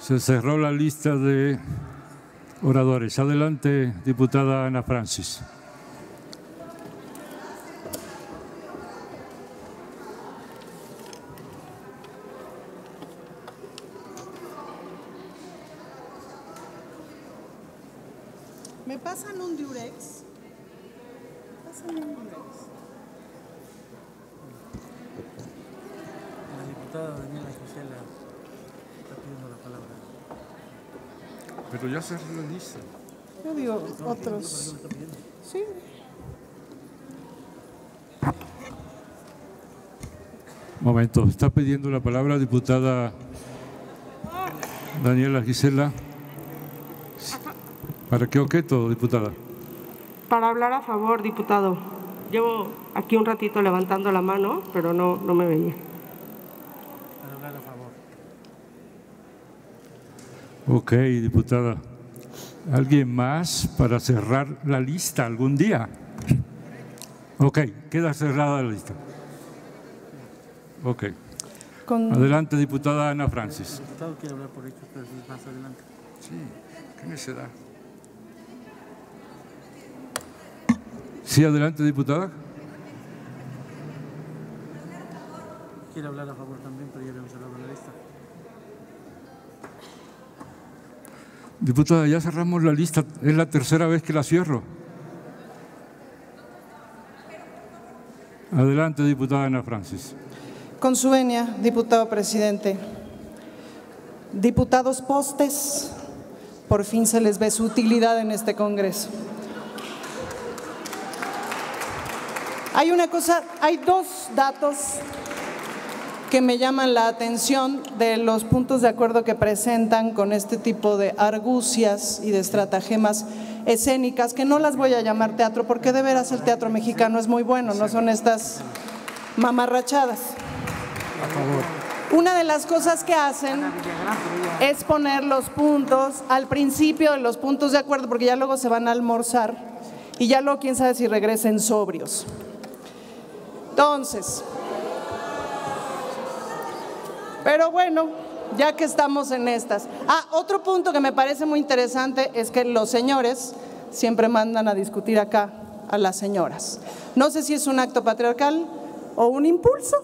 Se cerró la lista de oradores. Adelante, diputada Ana Francis. ¿Me pasan un diurex? Pásame un diurex. La diputada Daniela Gisela está pidiendo la palabra. Pero ya cerró la lista. Yo digo otros. Sí. Momento, está pidiendo la palabra diputada Daniela Gisela. ¿Para qué objeto, diputada? Para hablar a favor, diputado. Llevo aquí un ratito levantando la mano, pero no me veía. Para hablar a favor. Ok, diputada. ¿Alguien más para cerrar la lista algún día? Ok, queda cerrada la lista. Ok. Adelante, diputada Ana Francis. El diputado quiere hablar por hechos, pero es más adelante. Sí, ¿qué necesidad? Sí, adelante, diputada. Quiere hablar a favor también, pero ya habíamos cerrado la lista. Diputada, ya cerramos la lista. Es la tercera vez que la cierro. Adelante, diputada Ana Francis. Con su venia, diputado presidente. Diputados postes, por fin se les ve su utilidad en este Congreso. Hay dos datos que me llaman la atención de los puntos de acuerdo que presentan con este tipo de argucias y de estratagemas escénicas, que no las voy a llamar teatro, porque de veras el teatro mexicano es muy bueno, no son estas mamarrachadas. A favor. Una de las cosas que hacen es poner los puntos al principio de los puntos de acuerdo, porque ya luego se van a almorzar y ya luego quién sabe si regresen sobrios. Entonces, pero bueno, ya que estamos en estas. Otro punto que me parece muy interesante es que los señores siempre mandan a discutir acá a las señoras. No sé si es un acto patriarcal o un impulso,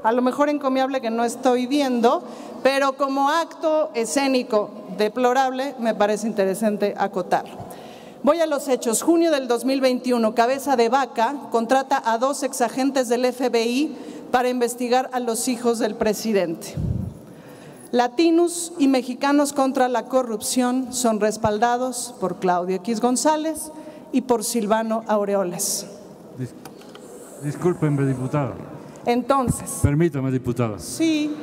a lo mejor encomiable que no estoy viendo, pero como acto escénico deplorable me parece interesante acotarlo. Voy a los hechos. Junio del 2021, Cabeza de Vaca contrata a 2 exagentes del FBI para investigar a los hijos del presidente. Latinos y Mexicanos contra la Corrupción son respaldados por Claudio X González y por Silvano Aureoles. Discúlpenme, diputada. Entonces. Permítame, diputada. Sí.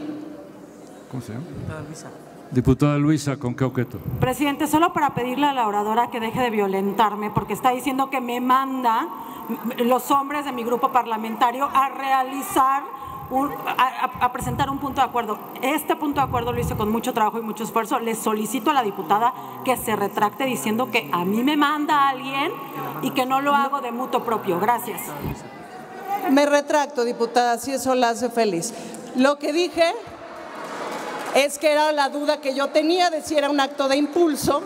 ¿Cómo se llama? Diputada Luisa. Diputada Luisa, ¿con qué objeto? Presidente, solo para pedirle a la oradora que deje de violentarme, porque está diciendo que me manda los hombres de mi grupo parlamentario a realizar, a presentar un punto de acuerdo. Este punto de acuerdo lo hice con mucho trabajo y mucho esfuerzo. Le solicito a la diputada que se retracte diciendo que a mí me manda alguien y que no lo hago de mutuo propio. Gracias. Me retracto, diputada, si eso la hace feliz. Lo que dije es que era la duda que yo tenía de si era un acto de impulso,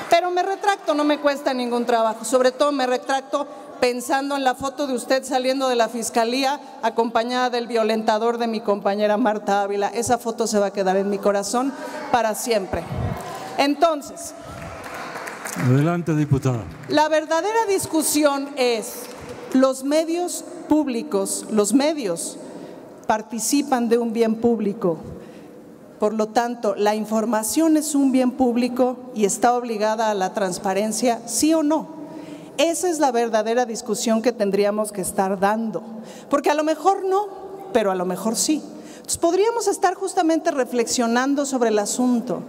pero me retracto, no me cuesta ningún trabajo. Sobre todo me retracto pensando en la foto de usted saliendo de la fiscalía acompañada del violentador de mi compañera Marta Ávila. Esa foto se va a quedar en mi corazón para siempre. Entonces, adelante, diputada. La verdadera discusión es: los medios públicos, los medios participan de un bien público. Por lo tanto, la información es un bien público y está obligada a la transparencia, ¿sí o no? Esa es la verdadera discusión que tendríamos que estar dando, porque a lo mejor no, pero a lo mejor sí. Entonces, podríamos estar justamente reflexionando sobre el asunto,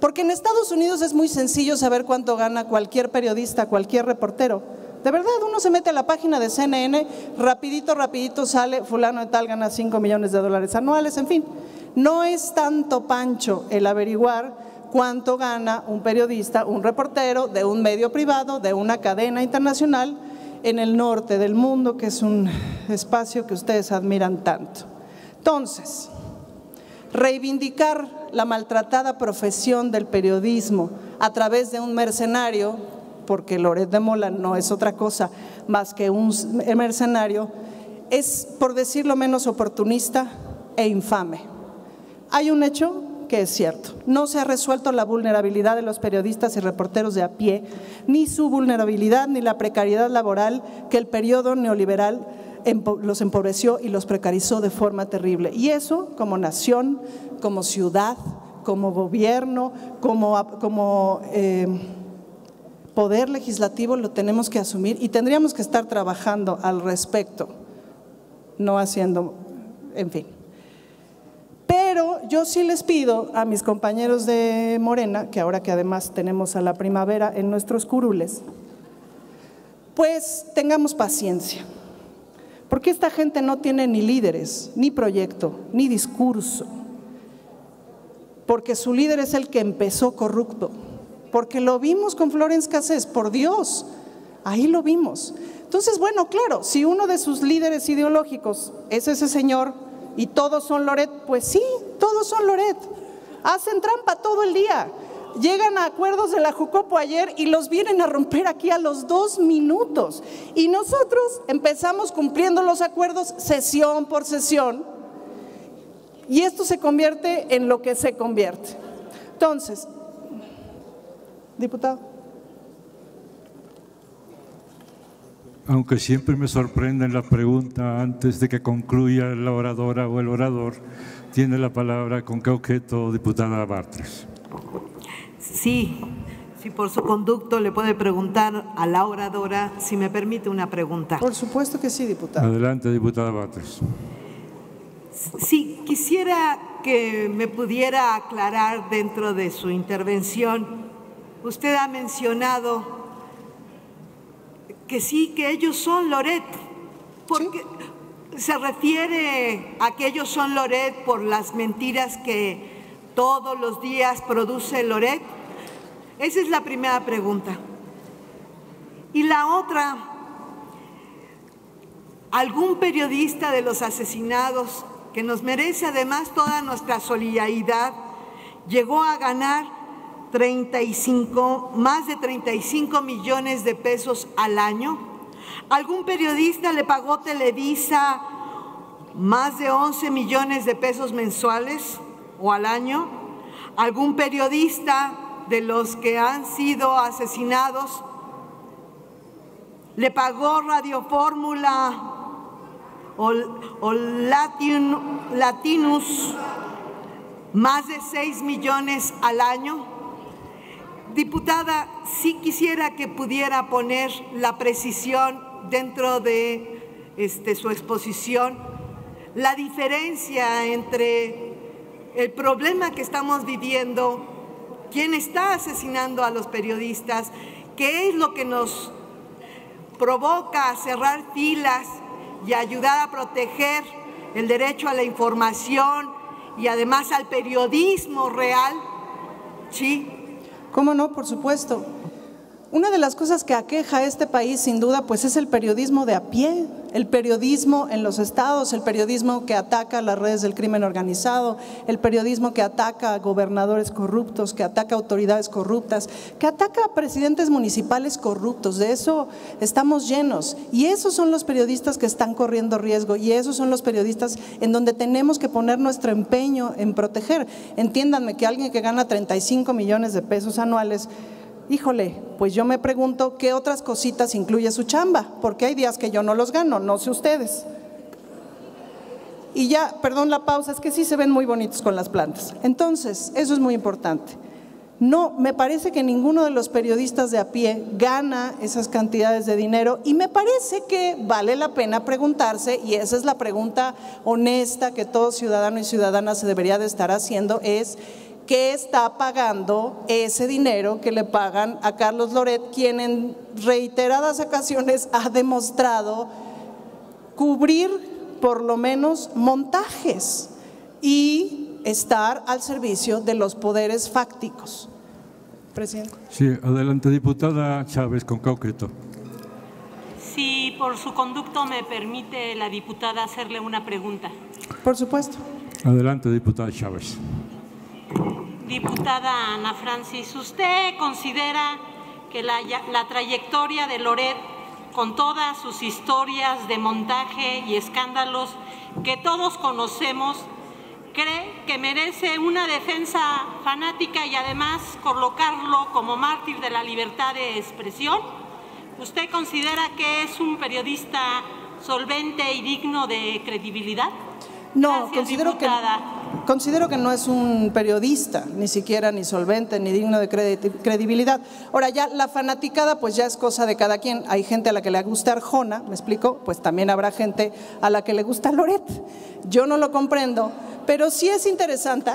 porque en Estados Unidos es muy sencillo saber cuánto gana cualquier periodista, cualquier reportero. De verdad, uno se mete a la página de CNN, rapidito sale, fulano de tal gana $5 millones anuales, en fin. No es tanto pancho el averiguar cuánto gana un periodista, un reportero de un medio privado, de una cadena internacional en el norte del mundo, que es un espacio que ustedes admiran tanto. Entonces, reivindicar la maltratada profesión del periodismo a través de un mercenario, porque Loret de Mola no es otra cosa más que un mercenario, es, por decirlo menos, oportunista e infame. Hay un hecho que es cierto: no se ha resuelto la vulnerabilidad de los periodistas y reporteros de a pie, ni su vulnerabilidad ni la precariedad laboral que el periodo neoliberal los empobreció y los precarizó de forma terrible. Y eso, como nación, como ciudad, como gobierno, como poder legislativo, lo tenemos que asumir y tendríamos que estar trabajando al respecto, no haciendo, en fin. Pero yo sí les pido a mis compañeros de Morena, que ahora que además tenemos a la primavera en nuestros curules, pues tengamos paciencia, porque esta gente no tiene ni líderes, ni proyecto, ni discurso, porque su líder es el que empezó corrupto, porque lo vimos con Florence Cassés, por Dios, ahí lo vimos. Entonces, bueno, claro, si uno de sus líderes ideológicos es ese señor y todos son Loret, pues sí, todos son Loret. Hacen trampa todo el día. Llegan a acuerdos de la Jucopo ayer y los vienen a romper aquí a los 2 minutos. Y nosotros empezamos cumpliendo los acuerdos sesión por sesión y esto se convierte en lo que se convierte. Entonces, diputado. Aunque siempre me sorprende la pregunta antes de que concluya la oradora o el orador, tiene la palabra con qué objeto, diputada Bartres. Sí, por su conducto le puede preguntar a la oradora si me permite una pregunta. Por supuesto que sí, diputada. Adelante, diputada Bartres. Sí, quisiera que me pudiera aclarar dentro de su intervención. Usted ha mencionado que sí, que ellos son Loret, porque ¿sí? ¿Se refiere a que ellos son Loret por las mentiras que todos los días produce Loret? Esa es la primera pregunta. Y la otra, ¿algún periodista de los asesinados, que nos merece además toda nuestra solidaridad, llegó a ganar más de 35 millones de pesos al año? ¿Algún periodista le pagó Televisa más de 11 millones de pesos mensuales o al año? ¿Algún periodista de los que han sido asesinados le pagó Radio Fórmula o Latinus más de 6 millones al año? Diputada, sí quisiera que pudiera poner la precisión dentro de su exposición, la diferencia entre el problema que estamos viviendo, quién está asesinando a los periodistas, qué es lo que nos provoca a cerrar filas y ayudar a proteger el derecho a la información y además al periodismo real, ¿sí? ¿Cómo no? Por supuesto. Una de las cosas que aqueja a este país, sin duda, pues es el periodismo de a pie, el periodismo en los estados, el periodismo que ataca las redes del crimen organizado, el periodismo que ataca a gobernadores corruptos, que ataca a autoridades corruptas, que ataca a presidentes municipales corruptos. De eso estamos llenos y esos son los periodistas que están corriendo riesgo y esos son los periodistas en donde tenemos que poner nuestro empeño en proteger. Entiéndanme que alguien que gana 35 millones de pesos anuales, híjole, pues yo me pregunto qué otras cositas incluye su chamba, porque hay días que yo no los gano, no sé ustedes. Y ya, perdón la pausa, es que sí se ven muy bonitos con las plantas. Entonces, eso es muy importante. No, me parece que ninguno de los periodistas de a pie gana esas cantidades de dinero y me parece que vale la pena preguntarse, y esa es la pregunta honesta que todo ciudadano y ciudadana se debería de estar haciendo, es ¿qué está pagando ese dinero que le pagan a Carlos Loret, quien en reiteradas ocasiones ha demostrado cubrir por lo menos montajes y estar al servicio de los poderes fácticos? Presidente. Sí, adelante, diputada Chávez, con qué objeto. Si por su conducto me permite la diputada hacerle una pregunta. Por supuesto. Adelante, diputada Chávez. Diputada Ana Francis, ¿usted considera que la trayectoria de Loret, con todas sus historias de montaje y escándalos que todos conocemos, cree que merece una defensa fanática y además colocarlo como mártir de la libertad de expresión? ¿Usted considera que es un periodista solvente y digno de credibilidad? No, Gracias, considero que no es un periodista, ni siquiera ni solvente, ni digno de credibilidad. Ahora ya la fanaticada pues ya es cosa de cada quien. Hay gente a la que le gusta Arjona, ¿me explico? Pues también habrá gente a la que le gusta Loret. Yo no lo comprendo, pero sí es interesante.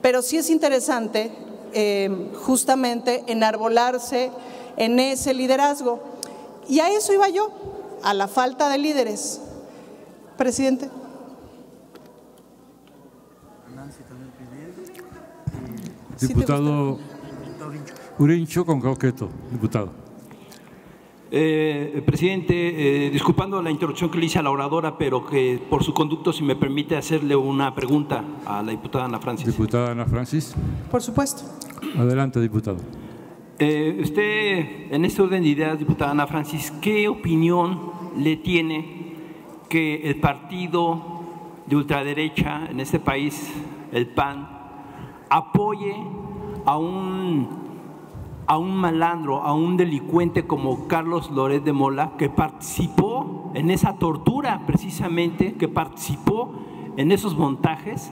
Pero sí es interesante justamente enarbolarse en ese liderazgo. Y a eso iba yo, a la falta de líderes. Presidente. Diputado Urincho con Cauqueto, diputado. Presidente, disculpando la interrupción que le hice a la oradora, pero que por su conducto, si me permite hacerle una pregunta a la diputada Ana Francis. Diputada Ana Francis. Por supuesto. Adelante, diputado. Usted, en este orden de ideas, diputada Ana Francis, ¿qué opinión le tiene que el partido de ultraderecha en este país, el PAN, apoye a un malandro, a un delincuente como Carlos Loret de Mola, que participó en esa tortura precisamente, que participó en esos montajes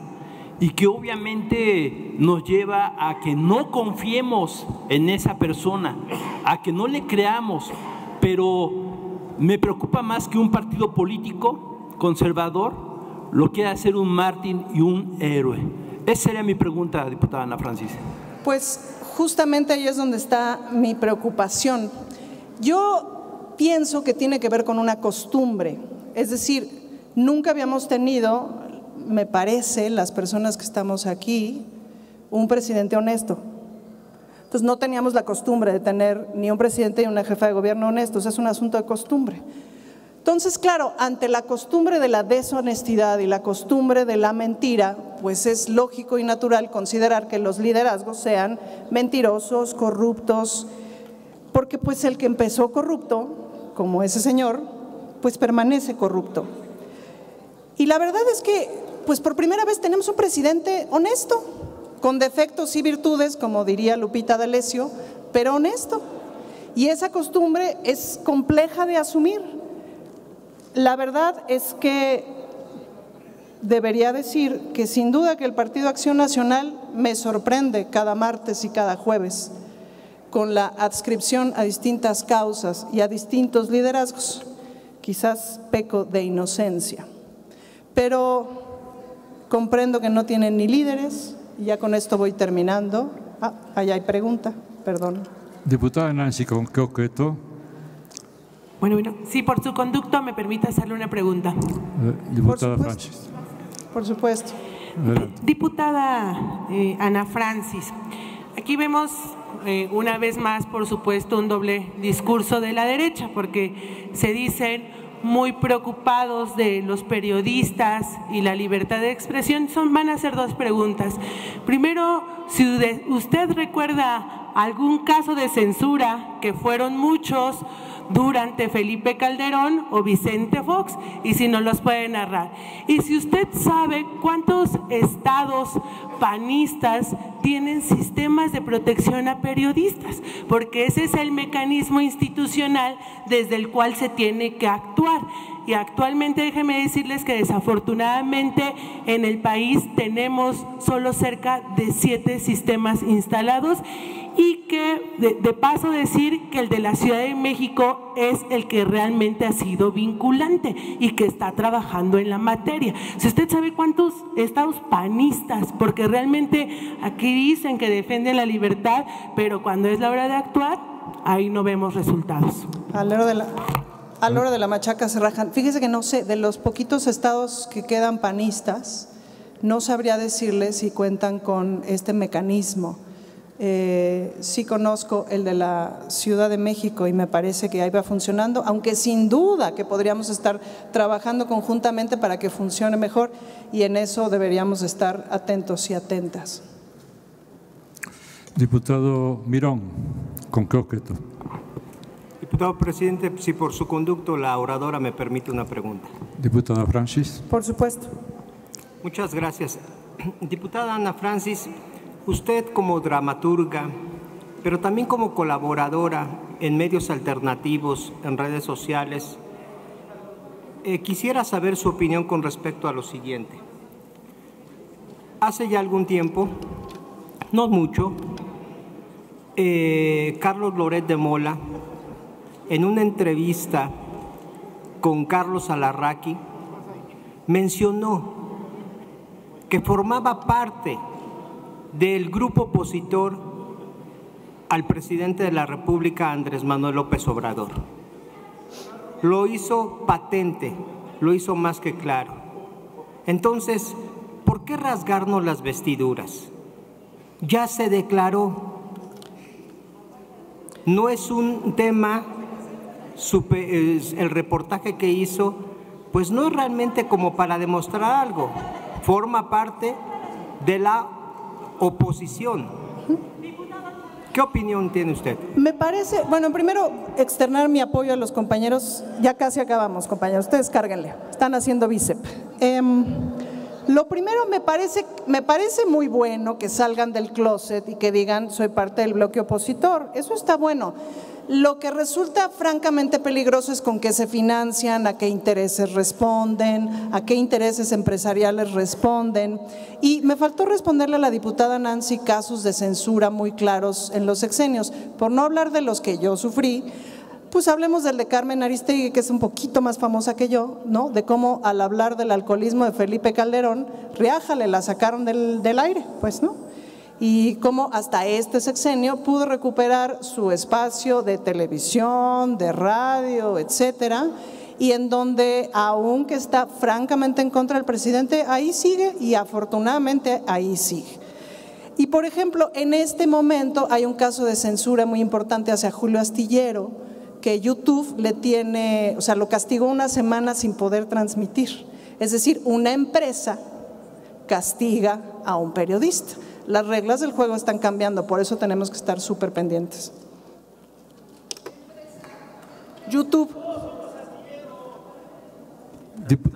y que obviamente nos lleva a que no confiemos en esa persona, a que no le creamos? Pero me preocupa más que un partido político conservador lo quiera hacer un mártir y un héroe. Esa sería mi pregunta, diputada Ana Francis. Pues justamente ahí es donde está mi preocupación. Yo pienso que tiene que ver con una costumbre, es decir, nunca habíamos tenido, me parece, las personas que estamos aquí, un presidente honesto. Entonces no teníamos la costumbre de tener ni un presidente ni una jefa de gobierno honestos, es un asunto de costumbre. Entonces, claro, ante la costumbre de la deshonestidad y la costumbre de la mentira, pues es lógico y natural considerar que los liderazgos sean mentirosos, corruptos, porque pues el que empezó corrupto, como ese señor, pues permanece corrupto. Y la verdad es que, pues por primera vez tenemos un presidente honesto, con defectos y virtudes, como diría Lupita D'Alessio, pero honesto. Y esa costumbre es compleja de asumir. La verdad es que debería decir que sin duda que el Partido Acción Nacional me sorprende cada martes y cada jueves con la adscripción a distintas causas y a distintos liderazgos. Quizás peco de inocencia, pero comprendo que no tienen ni líderes. Y ya con esto voy terminando. Allá hay pregunta, perdón. Diputada Nancy con Cauqueto. Bueno, sí, por su conducto me permite hacerle una pregunta. Diputada Francis. Por supuesto. Adelante. Diputada Ana Francis, aquí vemos una vez más, por supuesto, un doble discurso de la derecha, porque se dicen muy preocupados de los periodistas y la libertad de expresión. Van a hacer dos preguntas. Primero, si usted recuerda algún caso de censura, que fueron muchos, durante Felipe Calderón o Vicente Fox, y si no los puede narrar. Y si usted sabe cuántos estados panistas tienen sistemas de protección a periodistas, porque ese es el mecanismo institucional desde el cual se tiene que actuar. Y actualmente déjenme decirles que desafortunadamente en el país tenemos solo cerca de 7 sistemas instalados, y que de paso decir que el de la Ciudad de México es el que realmente ha sido vinculante y que está trabajando en la materia. Si usted sabe cuántos estados panistas, porque realmente aquí dicen que defienden la libertad, pero cuando es la hora de actuar, ahí no vemos resultados. A la hora de la machaca se rajan. Fíjese que no sé, de los poquitos estados que quedan panistas, no sabría decirles si cuentan con este mecanismo. Sí conozco el de la Ciudad de México y me parece que ahí va funcionando, aunque sin duda que podríamos estar trabajando conjuntamente para que funcione mejor, y en eso deberíamos estar atentos y atentas. Diputado Mirón, ¿con qué objeto? Diputado presidente, si por su conducto la oradora me permite una pregunta. Diputada Francis. Por supuesto. Muchas gracias. Diputada Ana Francis, usted como dramaturga, pero también como colaboradora en medios alternativos, en redes sociales, quisiera saber su opinión con respecto a lo siguiente. Hace ya algún tiempo, no mucho, Carlos Loret de Mola, en una entrevista con Carlos Alarraqui, mencionó que formaba parte del grupo opositor al presidente de la República, Andrés Manuel López Obrador. Lo hizo patente, lo hizo más que claro. Entonces, ¿por qué rasgarnos las vestiduras? Ya se declaró. No es un tema, el reportaje que hizo, pues no es realmente como para demostrar algo. Forma parte de la oposición. ¿Qué opinión tiene usted? Me parece, bueno, primero externar mi apoyo a los compañeros. Ya casi acabamos, compañeros, ustedes cárguenle, están haciendo bíceps. Lo primero, me parece muy bueno que salgan del closet y que digan soy parte del bloque opositor, eso está bueno. Lo que resulta francamente peligroso es con qué se financian, a qué intereses responden, a qué intereses empresariales responden. Y me faltó responderle a la diputada Nancy casos de censura muy claros en los sexenios. Por no hablar de los que yo sufrí, pues hablemos del de Carmen Aristegui, que es un poquito más famosa que yo, ¿no? De cómo al hablar del alcoholismo de Felipe Calderón, riájale, la sacaron del aire, pues, ¿no? Y cómo hasta este sexenio pudo recuperar su espacio de televisión, de radio, etcétera, y en donde, aunque está francamente en contra del presidente, ahí sigue y afortunadamente ahí sigue. Y por ejemplo, en este momento hay un caso de censura muy importante hacia Julio Astillero, que YouTube le tiene, o sea, lo castigó una semana sin poder transmitir. Es decir, una empresa castiga a un periodista. Las reglas del juego están cambiando, por eso tenemos que estar súper pendientes. YouTube.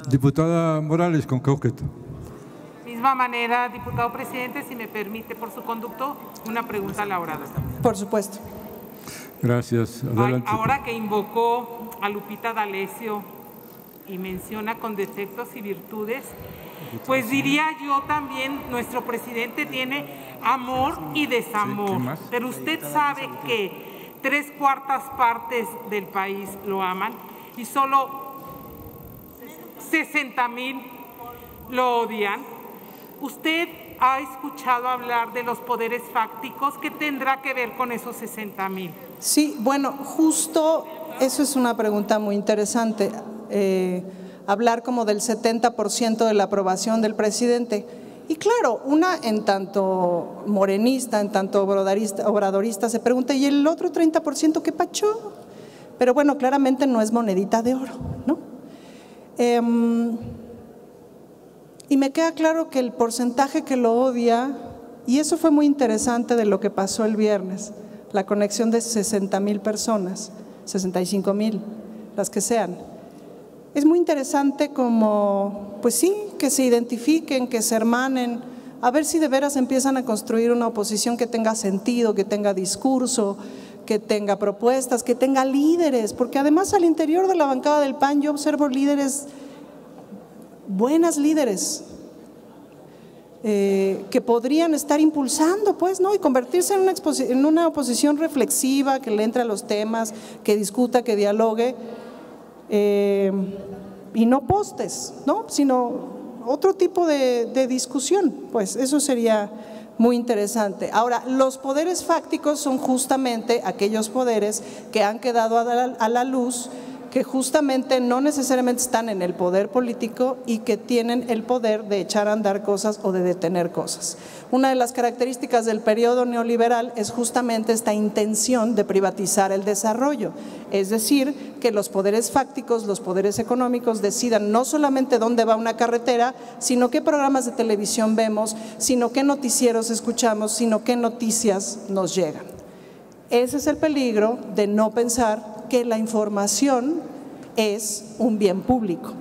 Diputada Morales, ¿con qué objeto? Misma manera, diputado presidente, si me permite por su conducto, una pregunta a la oradora. Por supuesto. Gracias. Adelante. Ahora que invocó a Lupita D'Alessio y menciona con defectos y virtudes, pues diría yo también, nuestro presidente tiene amor y desamor, pero usted sabe que 3/4 partes del país lo aman y solo 60,000 lo odian. ¿Usted ha escuchado hablar de los poderes fácticos? ¿Qué tendrá que ver con esos 60,000? Sí, bueno, justo eso es una pregunta muy interesante. Hablar como del 70% de la aprobación del presidente. Y claro, una en tanto morenista, en tanto obradorista se pregunta, ¿y el otro 30% qué pacho? Pero bueno, claramente no es monedita de oro, ¿no? Y me queda claro que el porcentaje que lo odia, y eso fue muy interesante de lo que pasó el viernes, la conexión de 60,000 personas, 65,000, las que sean. Es muy interesante como, pues sí, que se identifiquen, que se hermanen, a ver si de veras empiezan a construir una oposición que tenga sentido, que tenga discurso, que tenga propuestas, que tenga líderes, porque además al interior de la bancada del PAN yo observo líderes, buenas líderes, que podrían estar impulsando, pues, ¿no? Y convertirse en una oposición reflexiva, que le entre a los temas, que discuta, que dialogue. Y no postes, ¿no? Sino otro tipo de discusión, pues eso sería muy interesante. Ahora, los poderes fácticos son justamente aquellos poderes que han quedado a la luz, que justamente no necesariamente están en el poder político y que tienen el poder de echar a andar cosas o de detener cosas. Una de las características del periodo neoliberal es justamente esta intención de privatizar el desarrollo, es decir, que los poderes fácticos, los poderes económicos decidan no solamente dónde va una carretera, sino qué programas de televisión vemos, sino qué noticieros escuchamos, sino qué noticias nos llegan. Ese es el peligro de no pensar que la información es un bien público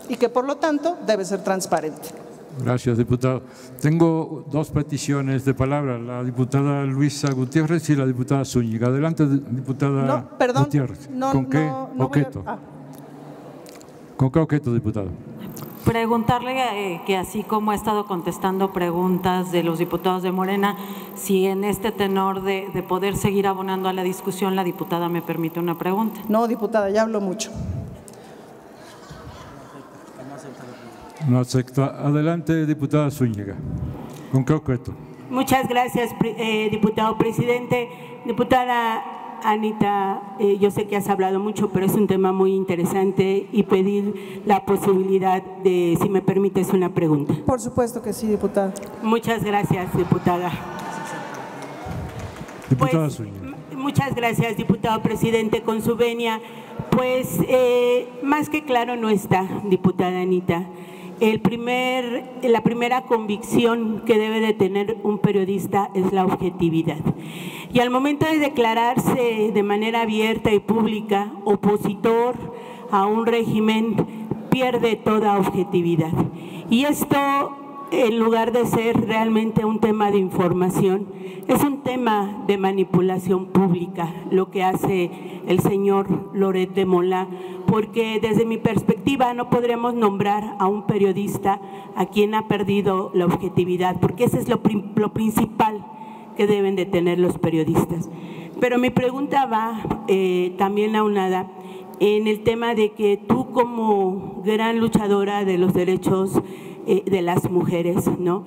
y que por lo tanto debe ser transparente. Gracias, diputado. Tengo dos peticiones de palabra, la diputada Luisa Gutiérrez y la diputada Zúñiga. Adelante, diputada Gutiérrez. ¿Con qué objeto? ¿Con qué objeto, diputado? Preguntarle que así como ha estado contestando preguntas de los diputados de Morena, si en este tenor de poder seguir abonando a la discusión, la diputada me permite una pregunta. No, diputada, ya hablo mucho. No acepta. Adelante, diputada Zúñiga. ¿Con qué objeto? Muchas gracias, diputado presidente. Diputada Anita, yo sé que has hablado mucho, pero es un tema muy interesante y pedir la posibilidad de, si me permites, una pregunta. Por supuesto que sí, diputada. Muchas gracias, diputada. Diputada Zúñiga. Muchas gracias, diputado presidente. Con su venia, pues más que claro no está, diputada Anita. La primera convicción que debe de tener un periodista es la objetividad. Y al momento de declararse de manera abierta y pública opositor a un régimen, pierde toda objetividad. Y esto, en lugar de ser realmente un tema de información, es un tema de manipulación pública, lo que hace el señor Loret de Mola, porque desde mi perspectiva no podremos nombrar a un periodista a quien ha perdido la objetividad, porque ese es lo principal que deben de tener los periodistas. Pero mi pregunta va también aunada en el tema de que tú, como gran luchadora de los derechos de las mujeres, ¿no?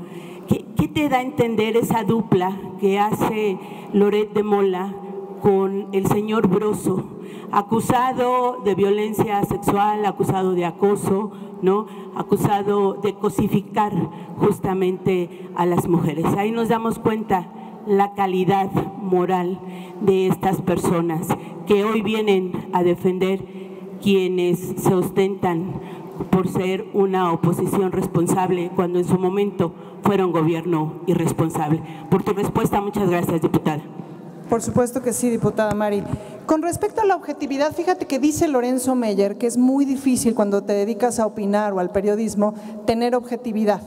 ¿Qué te da a entender esa dupla que hace Loret de Mola con el señor Broso, acusado de violencia sexual, acusado de acoso, ¿no? Acusado de cosificar justamente a las mujeres? Ahí nos damos cuenta la calidad moral de estas personas que hoy vienen a defender quienes se ostentan por ser una oposición responsable cuando en su momento fueron gobierno irresponsable. Por tu respuesta, muchas gracias, diputada. Por supuesto que sí, diputada Mari. Con respecto a la objetividad, fíjate que dice Lorenzo Meyer que es muy difícil cuando te dedicas a opinar o al periodismo tener objetividad,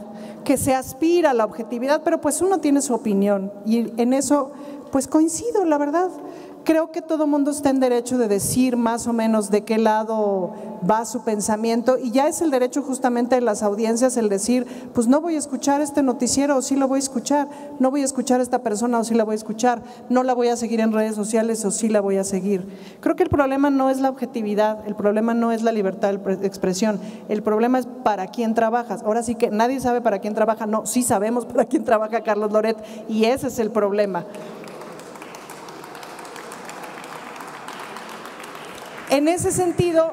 que se aspira a la objetividad, pero pues uno tiene su opinión y en eso pues coincido, la verdad. Creo que todo mundo está en derecho de decir más o menos de qué lado va su pensamiento y ya es el derecho justamente de las audiencias el decir, pues no voy a escuchar este noticiero o sí lo voy a escuchar, no voy a escuchar a esta persona o sí la voy a escuchar, no la voy a seguir en redes sociales o sí la voy a seguir. Creo que el problema no es la objetividad, el problema no es la libertad de expresión, el problema es para quién trabajas. Ahora sí que nadie sabe para quién trabaja, no, sí sabemos para quién trabaja Carlos Loret y ese es el problema. En ese sentido,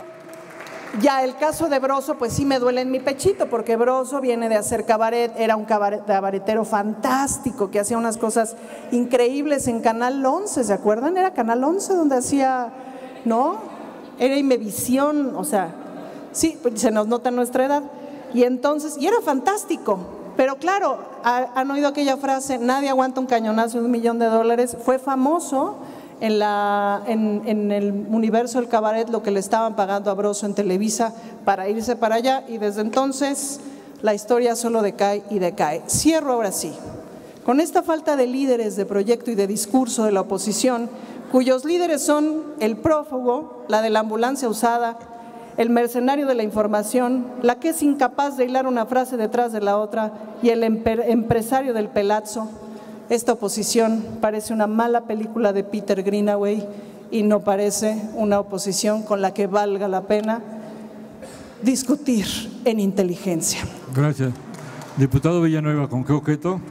ya el caso de Broso, pues sí me duele en mi pechito, porque Broso viene de hacer cabaret, era un cabaretero fantástico, que hacía unas cosas increíbles en Canal 11, ¿se acuerdan? Era Canal 11 donde hacía, ¿no? Era Imevisión, o sea, sí, se nos nota nuestra edad. Y entonces, y era fantástico, pero claro, han oído aquella frase, nadie aguanta un cañonazo de $1.000.000, fue famoso. En el universo del cabaret lo que le estaban pagando a Broso en Televisa para irse para allá y desde entonces la historia solo decae y decae. Cierro ahora sí. Con esta falta de líderes de proyecto y de discurso de la oposición, cuyos líderes son el prófugo, la de la ambulancia usada, el mercenario de la información, la que es incapaz de hilar una frase detrás de la otra y el empresario del pelazo, esta oposición parece una mala película de Peter Greenaway y no parece una oposición con la que valga la pena discutir en inteligencia. Gracias. Diputado Villanueva, ¿con qué objeto?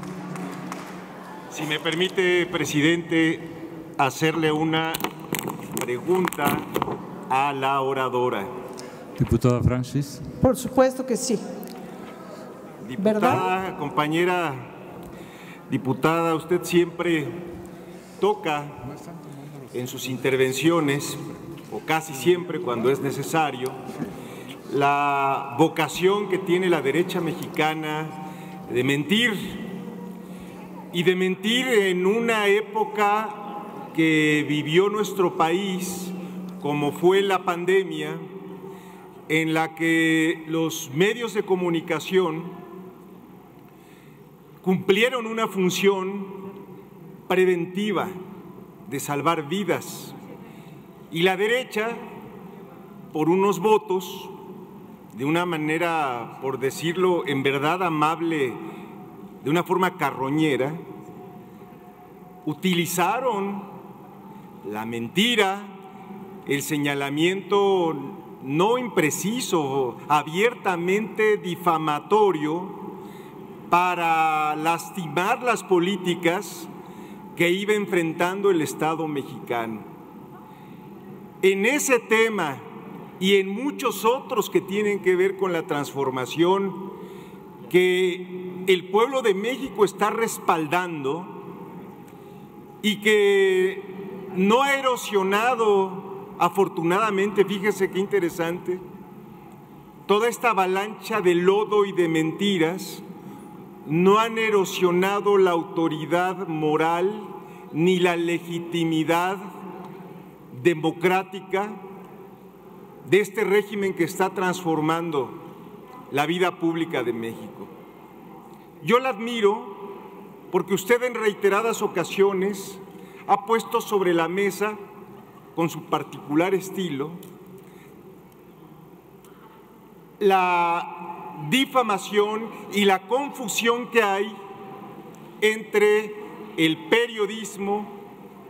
Si me permite, presidente, hacerle una pregunta a la oradora. Diputada Francis. Por supuesto que sí. Diputada, compañera diputada, usted siempre toca en sus intervenciones, o casi siempre cuando es necesario, la vocación que tiene la derecha mexicana de mentir, y de mentir en una época que vivió nuestro país, como fue la pandemia, en la que los medios de comunicación cumplieron una función preventiva de salvar vidas, y la derecha, por unos votos, de una manera, por decirlo en verdad amable, de una forma carroñera, utilizaron la mentira, el señalamiento no impreciso, abiertamente difamatorio, para lastimar las políticas que iba enfrentando el Estado mexicano. En ese tema y en muchos otros que tienen que ver con la transformación que el pueblo de México está respaldando y que no ha erosionado, afortunadamente, fíjese qué interesante, toda esta avalancha de lodo y de mentiras no han erosionado la autoridad moral ni la legitimidad democrática de este régimen que está transformando la vida pública de México. Yo la admiro porque usted en reiteradas ocasiones ha puesto sobre la mesa, con su particular estilo, la difamación y la confusión que hay entre el periodismo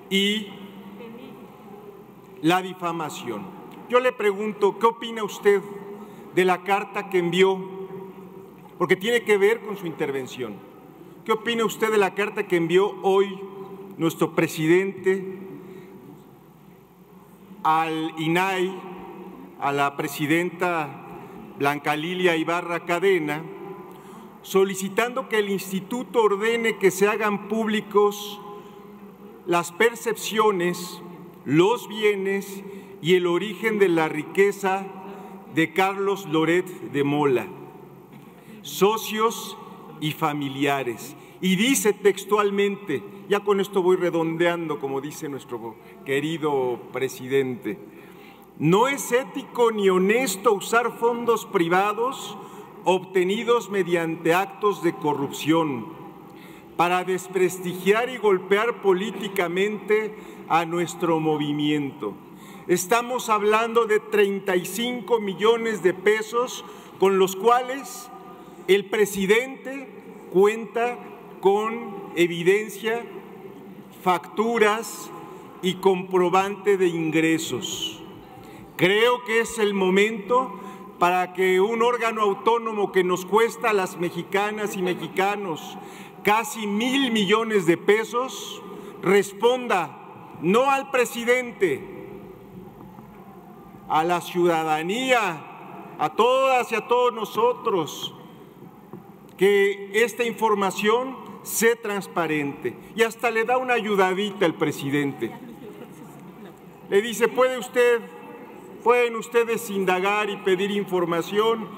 y la difamación. Yo le pregunto, ¿qué opina usted de la carta que envió? Porque tiene que ver con su intervención. ¿Qué opina usted de la carta que envió hoy nuestro presidente al INAI, a la presidenta Blanca Lilia Ibarra Cadena, solicitando que el instituto ordene que se hagan públicos las percepciones, los bienes y el origen de la riqueza de Carlos Loret de Mola, socios y familiares? Y dice textualmente, ya con esto voy redondeando, como dice nuestro querido presidente: no es ético ni honesto usar fondos privados obtenidos mediante actos de corrupción para desprestigiar y golpear políticamente a nuestro movimiento. Estamos hablando de 35 millones de pesos con los cuales el presidente cuenta con evidencia, facturas y comprobante de ingresos. Creo que es el momento para que un órgano autónomo que nos cuesta a las mexicanas y mexicanos casi 1,000 millones de pesos responda no al presidente, a la ciudadanía, a todas y a todos nosotros, que esta información sea transparente. Y hasta le da una ayudadita al presidente. Le dice, pueden ustedes indagar y pedir información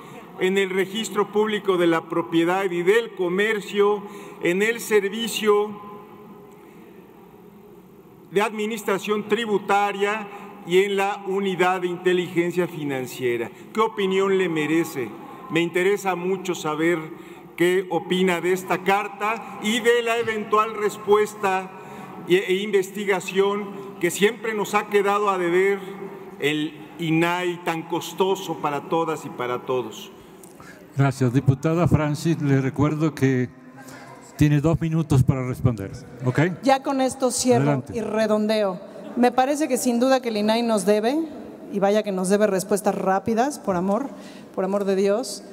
en el registro público de la propiedad y del comercio, en el servicio de administración tributaria y en la unidad de inteligencia financiera. ¿Qué opinión le merece? Me interesa mucho saber qué opina de esta carta y de la eventual respuesta e investigación que siempre nos ha quedado a deber el INAI, tan costoso para todas y para todos. Gracias. Diputada Francis, le recuerdo que tiene 2 minutos para responder. ¿Ok? Ya con esto cierro. Adelante. Y redondeo. Me parece que sin duda que el INAI nos debe, y vaya que nos debe respuestas rápidas, por amor de Dios.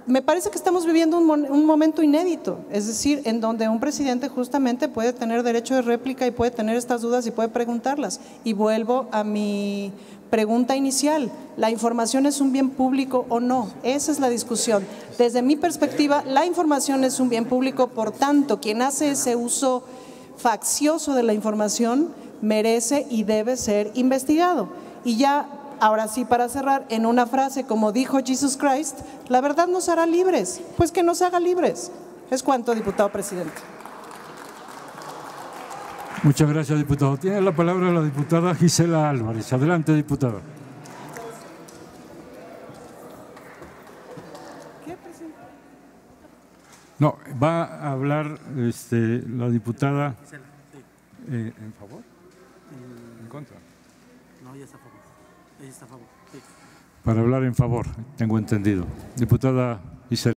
Me parece que estamos viviendo un momento inédito, es decir, en donde un presidente justamente puede tener derecho de réplica y puede tener estas dudas y puede preguntarlas. Y vuelvo a mi pregunta inicial, ¿la información es un bien público o no? Esa es la discusión. Desde mi perspectiva, la información es un bien público, por tanto, quien hace ese uso faccioso de la información merece y debe ser investigado. Y ya, ahora sí, para cerrar, en una frase como dijo Jesus Christ, la verdad nos hará libres, pues que nos haga libres. Es cuanto, diputado presidente. Muchas gracias, diputado. Tiene la palabra la diputada Gisela Álvarez. Adelante, diputada. No, va a hablar la diputada en favor. ¿En contra? No, ella está a favor. Ella está a favor. Sí. Para hablar en favor, tengo entendido. Diputada Gisela.